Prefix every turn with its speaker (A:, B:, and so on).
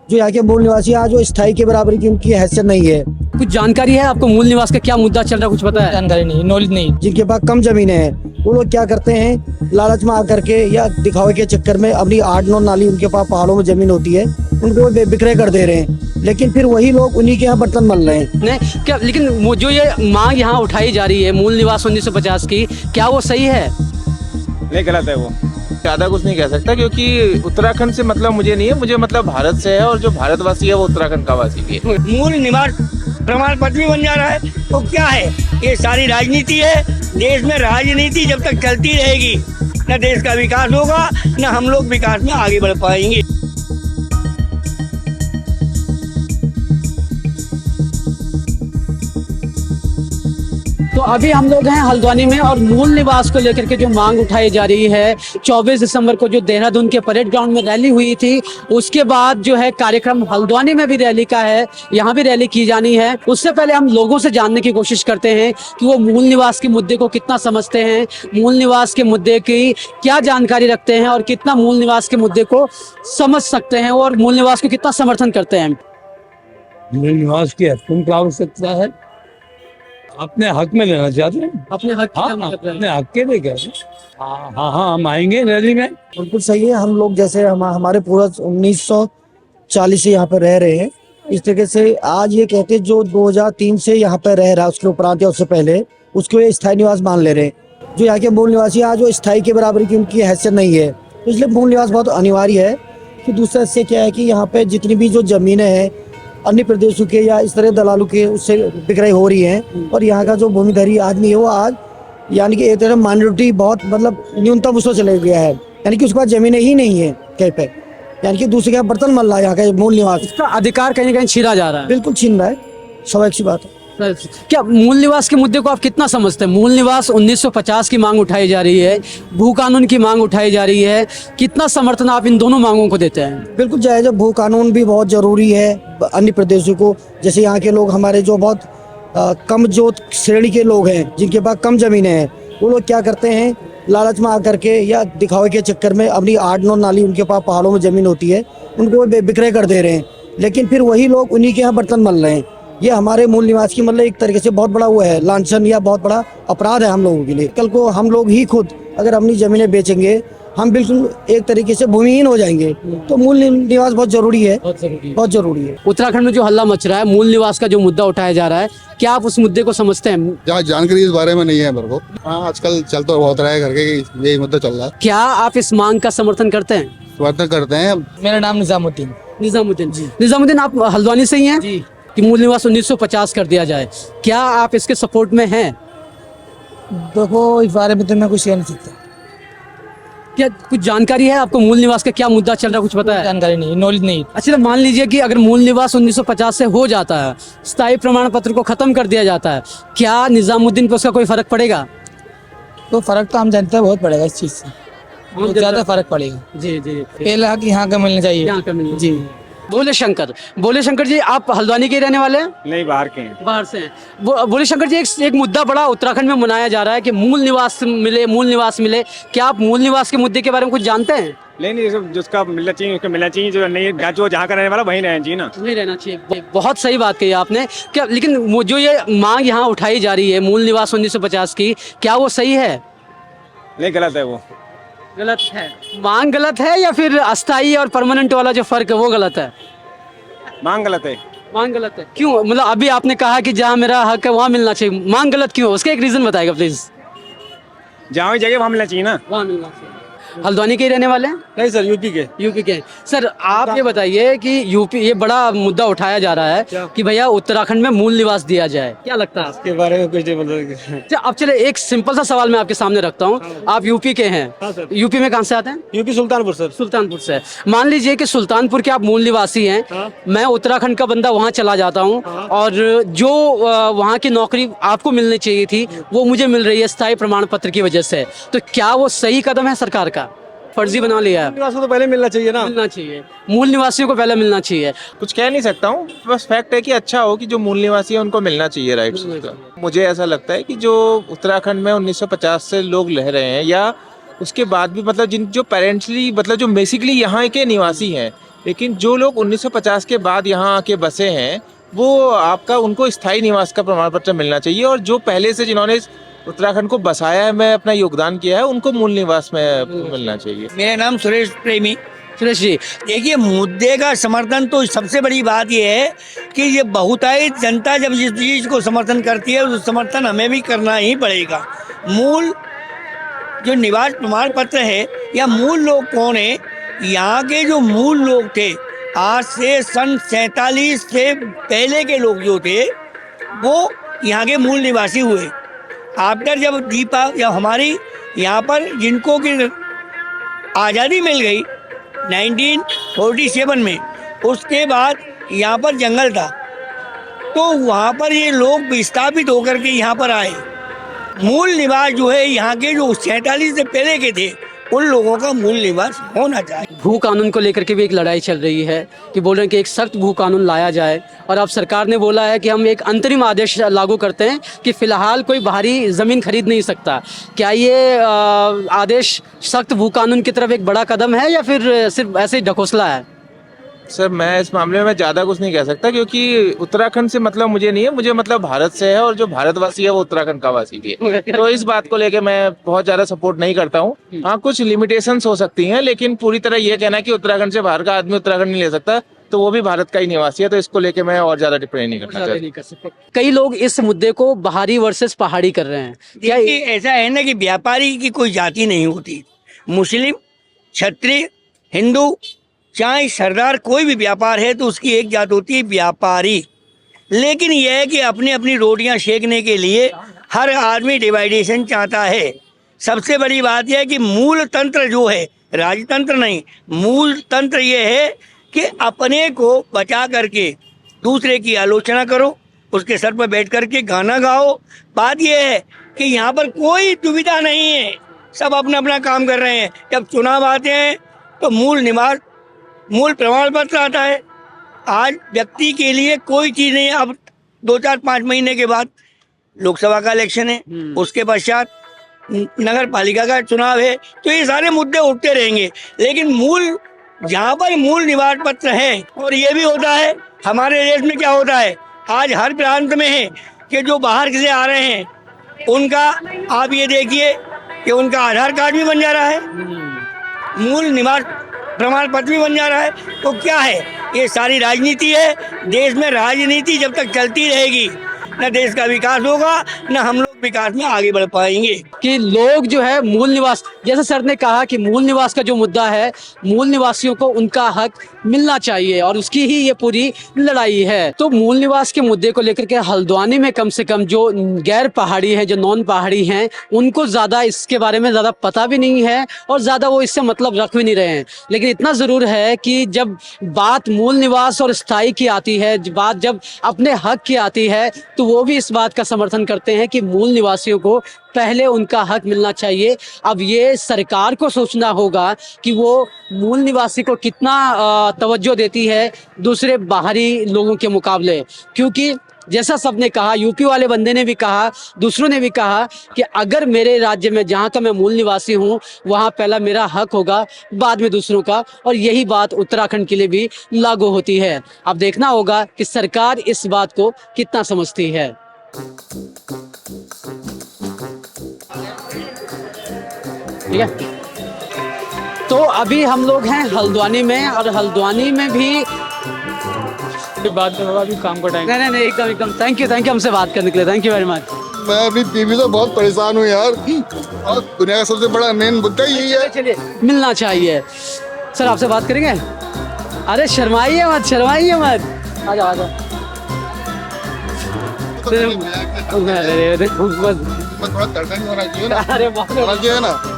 A: जो यहाँ के मूल निवासी आज वो स्थायी के बराबर की उनकी हैसियत नहीं है।
B: कुछ जानकारी है आपको मूल निवास का क्या मुद्दा चल रहा है, कुछ पता है?
C: जानकारी नहीं, नॉलेज नहीं।
A: जिनके पास कम जमीनें हैं वो लोग क्या करते हैं, लालच में आकर के या दिखावे के चक्कर में अपनी 8-9 नाली उनके पास पहाड़ों में जमीन होती है उनको बिक्री कर दे रहे हैं, लेकिन फिर वही लोग उन्हीं के यहाँ बर्तन मल रहे हैं।
B: नहीं क्या, लेकिन वो जो ये मांग यहाँ उठाई जा रही है मूल निवास 1950 की, क्या वो सही है?
D: नहीं, गलत है वो। ज़्यादा कुछ नहीं कह सकता क्योंकि उत्तराखंड से मतलब मुझे नहीं है, मुझे मतलब भारत से है और जो भारतवासी है वो उत्तराखंड का वासी भी है।
E: मूल निवास प्रमाण पत्र भी बन जा रहा है तो क्या है, ये सारी राजनीति है। देश में राजनीति जब तक चलती रहेगी न देश का विकास होगा न हम लोग विकास में आगे बढ़ पाएंगे।
B: तो अभी हम लोग हैं हल्द्वानी में और मूल निवास को लेकर के जो मांग उठाई जा रही है, 24 दिसंबर को जो देहरादून के परेड ग्राउंड में रैली हुई थी, उसके बाद जो है कार्यक्रम हल्द्वानी में भी रैली का है, यहाँ भी रैली की जानी है। उससे पहले हम लोगों से जानने की कोशिश करते हैं कि वो मूल निवास के मुद्दे को कितना समझते हैं, मूल निवास के मुद्दे की क्या जानकारी रखते हैं और कितना मूल निवास के मुद्दे को समझ सकते हैं और मूल निवास को कितना समर्थन करते हैं।
F: मूल निवास की क्या आवश्यकता है, अपने हक में लेना चाहते हैं।
B: अपने हक
F: हाँ, अपने हक के लिए कह रहे हैं। हाँ, हम आएंगे रैली में।
A: बिल्कुल सही है। हम लोग जैसे हमारे पूरा 1940 से यहाँ पर रह रहे हैं, इस तरीके से आज ये कहते जो 2003 से यहाँ पर रह रहा है उसके उपरांत या उससे पहले उसको ये स्थायी निवास मान ले रहे हैं। जो यहाँ के मूल निवासी आज वो स्थायी के बराबर की उनकी हैसियत नहीं है, तो इसलिए मूल निवास बहुत अनिवार्य है। फिर दूसरा इससे क्या है कि यहाँ पे जितनी भी जो जमीनें हैं अन्य प्रदेशों के या इस तरह दलालों के उससे बिक्री हो रही हैं और यहाँ का जो भूमिधारी आदमी है वो आज यानी कि एक तरह माइनॉरिटी बहुत मतलब न्यूनतम उसमें चले गया है, यानी कि उसके पास जमीनें ही नहीं है कहीं पे, यानी कि दूसरे के यहाँ बर्तन मल रहा है यहाँ का मूल निवास।
B: इसका अधिकार कहीं ना कहीं छीना जा रहा है।
A: बिल्कुल छीन रहा है, स्वाभाविक सी बात है।
B: क्या मूल निवास के मुद्दे को आप कितना समझते हैं? मूल निवास 1950 की मांग उठाई जा रही है, भू कानून की मांग उठाई जा रही है, कितना समर्थन आप इन दोनों मांगों को देते हैं?
A: बिल्कुल जायज़ है। भू कानून भी बहुत ज़रूरी है अन्य प्रदेशों को, जैसे यहाँ के लोग हमारे जो बहुत कम जो श्रेणी के लोग हैं जिनके पास कम ज़मीनें हैं वो लोग क्या करते हैं, लालच में आकर के या दिखावे के चक्कर में अपनी 8-9 नाली उनके पास पहाड़ों में ज़मीन होती है उनको बिक्री कर दे रहे हैं, लेकिन फिर वही लोग उन्हीं के यहाँ बर्तन मल रहे हैं। ये हमारे मूल निवास की मतलब एक तरीके से बहुत बड़ा वो है लांछन या बहुत बड़ा अपराध है हम लोगों के लिए। कल को हम लोग ही खुद अगर अपनी ज़मीनें बेचेंगे हम बिल्कुल एक तरीके से भूमिहीन हो जाएंगे, तो मूल निवास बहुत जरूरी है, बहुत जरूरी है।
B: उत्तराखंड में जो हल्ला मच रहा है, मूल निवास का जो मुद्दा उठाया जा रहा है, क्या आप उस मुद्दे को समझते हैं?
G: जहाँ जानकारी इस बारे में नहीं है मेरे को। हाँ, आजकल चल तो बहुत रहा है करके यही मुद्दा चल रहा है।
B: क्या आप इस मांग का समर्थन करते हैं?
G: समर्थन करते हैं।
C: मेरा नाम निजामुद्दीन।
B: निजामुद्दीन, आप हल्द्वानी से ही हैं कि मूल निवास 1950 कर दिया जाए, क्या आप इसके सपोर्ट में हैं?
C: देखो, इस बारे में तो मैं कुछ कह नहीं सकता।
B: क्या कुछ जानकारी है आपको मूल निवास का क्या मुद्दा चल रहा है, कुछ पता है?
C: जानकारी नहीं, नॉलेज नहीं।
B: अच्छा, मान लीजिए कि अगर मूल निवास 1950 से हो जाता है, स्थायी प्रमाण पत्र को खत्म कर दिया जाता है, क्या निजामुद्दीन पर उसका कोई फर्क पड़ेगा?
C: तो फर्क तो हम जानते हैं बहुत पड़ेगा इस चीज से, बहुत ज्यादा फर्क पड़ेगा।
B: जी जी,
C: पहला हक यहाँ का मिलना चाहिए।
B: यहाँ का मिलना
C: जी।
B: बोले शंकर जी, आप हल्द्वानी के रहने वाले हैं?
D: नहीं, बाहर के हैं।
B: बाहर से हैं। बोले शंकर जी, एक मुद्दा बड़ा उत्तराखंड में मनाया जा रहा है कि मूल निवास मिले। क्या आप मूल निवास के मुद्दे के बारे में कुछ जानते हैं?
D: नहीं, जिसका मिलना चाहिए उसको मिलना चाहिए, जो नहीं जो जहाँ का रहने वाला वहीं रहना चाहिए ना।
B: नहीं रहना चाहिए। बहुत सही बात कही आपने। क्या, लेकिन वो जो ये मांग यहाँ उठाई जा रही है मूल निवास 1950 की, क्या वो सही है?
D: नहीं, गलत है वो।
B: गलत है? मांग गलत है या फिर अस्थाई और परमानेंट वाला जो फर्क है वो गलत है?
D: मांग गलत है।
B: मांग गलत है क्यों? मतलब अभी आपने कहा कि जहाँ मेरा हक है वहाँ मिलना चाहिए, मांग गलत क्यों? उसका एक रीजन बताएगा प्लीज।
D: जहाँ जगह वहाँ मिलना चाहिए ना।
B: वहाँ मिलना चाहिए। हल्द्वानी के ही रहने वाले हैं?
D: नहीं सर, यूपी के।
B: सर, आप ये बताइए कि यूपी, ये बड़ा मुद्दा उठाया जा रहा है कि भैया उत्तराखंड में मूल निवास दिया जाए, क्या लगता है
D: इसके बारे में? कुछ नहीं बोल।
B: अब चले, एक सिंपल सा सवाल मैं आपके सामने रखता हूँ। आप यूपी के हैं। यूपी में कहाँ से आते हैं?
D: UP Sultanpur sir.
B: सुल्तानपुर से। मान लीजिए कि सुल्तानपुर के आप मूल निवासी हैं, मैं उत्तराखंड का बंदा वहाँ चला जाता हूँ और जो वहाँ की नौकरी आपको मिलनी चाहिए थी वो मुझे मिल रही है स्थायी प्रमाण पत्र की वजह से, तो क्या वो सही कदम है सरकार का? फर्जी बना लिया है।
D: निवास को तो पहले मिलना चाहिए ना।
B: मिलना चाहिए, मूल निवासियों को पहले मिलना चाहिए।
D: कुछ कह नहीं सकता हूँ, बस फैक्ट है कि अच्छा हो कि जो मूल निवासी है उनको मिलना चाहिए राइट्स। मुझे ऐसा लगता है कि जो उत्तराखंड में 1950 से लोग रह रहे हैं या उसके बाद भी मतलब जिन जो पेरेंटली मतलब जो बेसिकली यहाँ के निवासी हैं लेकिन जो लोग 1950 के बाद यहाँ आके बसे हैं वो आपका उनको स्थायी निवास का प्रमाण पत्र मिलना चाहिए, और जो पहले से जिन्होंने उत्तराखंड को बसाया है, में अपना योगदान किया है, उनको मूल निवास में मिलना चाहिए।
E: मेरा नाम सुरेश प्रेमी।
B: सुरेश जी,
E: देखिए, मुद्दे का समर्थन तो सबसे बड़ी बात यह है कि ये बहुतायत जनता जब जिस चीज को समर्थन करती है उस समर्थन हमें भी करना ही पड़ेगा। मूल जो निवास प्रमाण पत्र है या मूल लोग कौन है, यहाँ के जो मूल लोग थे आज से सन 47 से पहले के लोग जो थे वो यहाँ के मूल निवासी हुए। आफ्टर जब हमारी यहाँ पर जिनको की आज़ादी मिल गई 1947 में, उसके बाद यहाँ पर जंगल था, तो वहाँ पर ये लोग विस्थापित होकर के यहाँ पर आए। मूल निवास जो है यहाँ के जो 47 से पहले के थे उन लोगों का मूल निवास होना चाहिए।
B: भू कानून को लेकर के भी एक लड़ाई चल रही है कि बोल रहे हैं कि एक सख्त भू कानून लाया जाए, और अब सरकार ने बोला है कि हम एक अंतरिम आदेश लागू करते हैं कि फिलहाल कोई बाहरी ज़मीन खरीद नहीं सकता। क्या ये आदेश सख्त भू कानून की तरफ एक बड़ा कदम है या फिर सिर्फ ऐसे ही ढकोसला है?
D: सर, मैं इस मामले में ज़्यादा कुछ नहीं कह सकता, क्योंकि उत्तराखंड से मतलब मुझे नहीं है, मुझे मतलब भारत से है, और जो भारतवासी है वो उत्तराखंड का वासी भी है। तो इस बात को लेके मैं बहुत ज़्यादा सपोर्ट नहीं करता हूँ। हाँ, कुछ लिमिटेशंस हो सकती हैं, लेकिन पूरी तरह ये कहना कि उत्तराखंड से बाहर का आदमी उत्तराखंड नहीं ले सकता, तो वो भी भारत का ही निवासी है, तो इसको लेके मैं और ज़्यादा टिप्पणी नहीं करना चाहता।
B: कई लोग इस मुद्दे को बाहरी वर्सेस पहाड़ी कर रहे हैं। क्या
E: देखिए, ऐसा है ना कि व्यापारी की कोई जाति नहीं होती। मुस्लिम, क्षत्रिय, हिंदू, चाहे सरदार, कोई भी व्यापार है तो उसकी एक जात होती है व्यापारी। लेकिन यह है कि अपनी अपनी रोटियां सेकने के लिए हर आदमी डिवाइडेशन चाहता है। सबसे बड़ी बात यह है कि मूल तंत्र जो है, राजतंत्र नहीं, मूल तंत्र ये है कि अपने को बचा करके दूसरे की आलोचना करो, उसके सर पर बैठ करके गाना गाओ। बात यह है कि यहाँ पर कोई दुविधा नहीं है, सब अपना अपना काम कर रहे हैं। जब चुनाव आते हैं तो मूल प्रमाण पत्र आता है। आज व्यक्ति के लिए कोई चीज़ नहीं है। अब 2-4-5 महीने के बाद लोकसभा का इलेक्शन है, उसके पश्चात नगर पालिका का चुनाव है, तो ये सारे मुद्दे उठते रहेंगे। लेकिन जहाँ पर मूल निवास पत्र है, और ये भी होता है हमारे देश में क्या होता है, आज हर प्रांत में है कि जो बाहर से आ रहे हैं उनका आप ये देखिए कि उनका आधार कार्ड भी बन जा रहा है, मूल निवास प्रमाण पत्र भी बन जा रहा है। तो क्या है, ये सारी राजनीति है। देश में राजनीति जब तक चलती रहेगी न देश का विकास होगा, न हम लोग विकास में आगे बढ़ पाएंगे।
B: कि लोग जो है मूल निवास, जैसे सर ने कहा कि मूल निवास का जो मुद्दा है, मूल निवासियों को उनका हक मिलना चाहिए और उसकी ही ये पूरी लड़ाई है। तो मूल निवास के मुद्दे को लेकर के हल्द्वानी में कम से कम जो गैर पहाड़ी है, जो नॉन पहाड़ी हैं, उनको ज़्यादा इसके बारे में ज़्यादा पता भी नहीं है और ज़्यादा वो इससे मतलब रख भी नहीं रहे हैं। लेकिन इतना ज़रूर है कि जब बात मूल निवास और स्थायी की आती है, बात जब अपने हक की आती है, तो वो भी इस बात का समर्थन करते हैं कि मूल निवासियों को पहले उनका हक मिलना चाहिए। अब ये सरकार को सोचना होगा कि वो मूल निवासी को कितना तवज्जो देती है दूसरे बाहरी लोगों के मुकाबले, क्योंकि जैसा सबने कहा, यूपी वाले बंदे ने भी कहा, दूसरों ने भी कहा कि अगर मेरे राज्य में जहाँ का मैं मूल निवासी हूँ वहाँ पहला मेरा हक होगा, बाद में दूसरों का। और यही बात उत्तराखंड के लिए भी लागू होती है। अब देखना होगा कि सरकार इस बात को कितना समझती है। ठीक है, तो अभी हम लोग हैं हल्द्वानी में, और हल्द्वानी में भी
F: बात करो, अभी काम का टाइम।
B: नहीं एकदम थैंक यू हमसे बात करने के लिए, थैंक यू वेरी मच।
G: मैं अपनी बीवी से बहुत परेशान हूँ यार, और दुनिया का सबसे बड़ा मेन मुद्दा यही है।
B: चलिए, मिलना चाहिए। सर आपसे बात करेंगे? अरे शर्माइए मत आ जाओ।
G: थोड़ा तड़का नहीं होना चाहिए ना,
B: अरे
G: होना चाहिए ना।